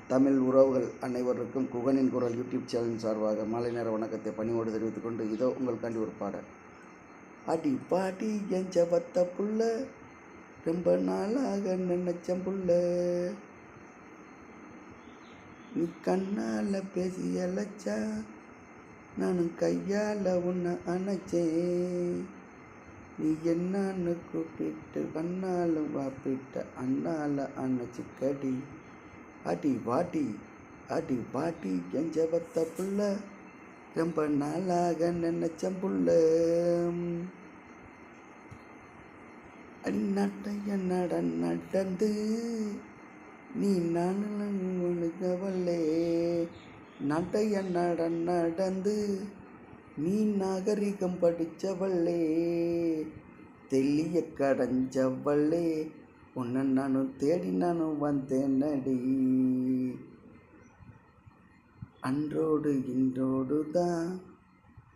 தமிழ் உறவுகள் அனைவருக்கும் குகனின் குரல் யூடியூப் சேனல் சார்பாக மாலை நேர வணக்கத்தை பணிவோடு தெரிவித்துக் கொண்டு இதோ உங்களுக்காண்டி ஒரு பாடல். அடி பாடி என் ஜபத்த புள்ள, ரொம்ப நாளாக நினைச்சம் புள்ள, நீ கண்ணால் பேசி அழைச்சா நானும் கையால் உன்னை அணைச்சேன். நீ என்னான்னு கூப்பிட்டு கண்ணாலும் வாப்பிட்ட அண்ணால அணைச்சி கடி. அடி பாட்டி என் ஜபத்த புள்ள, ரொம்ப நாளாக நினைச்சம் புள்ள. அடி நட்டைய நடந்து நீ நானுக்கவல்லே, நட்டைய நடந்து நீ நாகரிகம் படித்தவள்ளே, தெளிய கடைஞ்சவள்ளே, உன்னை நானும் தேடி நானும் வந்தேன் நடி. அன்றோடு இன்றோடு தான்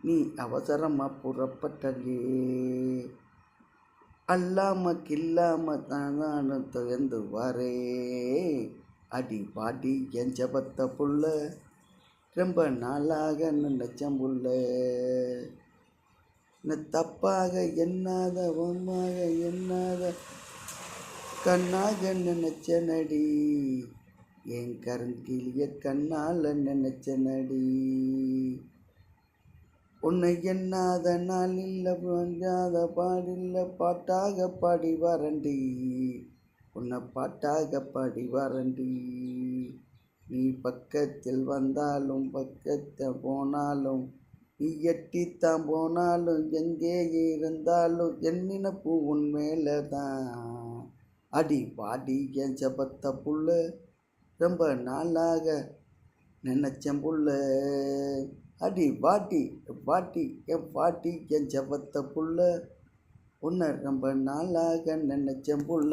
நீ அவசரமாக புறப்பட்டலே, அல்லாம கில்லாம தான் நானும் துயர்ந்து வரே. அடி பாடி என் ஜபத்த புள்ள, ரொம்ப நாளாக நினைச்சம் புள்ள, தப்பாக எண்ணாத ஒம்மாக எண்ணாத கண்ணாக நினைச்ச நடி, என் கருங்கிலிய கண்ணால் நினைச்ச நடி. உன்னை எண்ணாத நாள் இல்லை, புரிஞ்சாத பாடில்லை, பாட்டாக பாடி வரண்டி, உன்னை பாட்டாக பாடி வரண்டி. நீ பக்கத்தில் வந்தாலும் பக்கத்தில் போனாலும், நீ எட்டித்தான் போனாலும், எங்கே இருந்தாலும் என் நினைப்பு உன் மேலே தான். அடி பாடி என் ஜபத்த புள்ள, ரொம்ப நாளாக நினைச்சம் புள்ள. அடி பாட்டி என் ஜபத்த புள்ள, உன்னை ரொம்ப நாளாக நினைச்சம் புள்ள.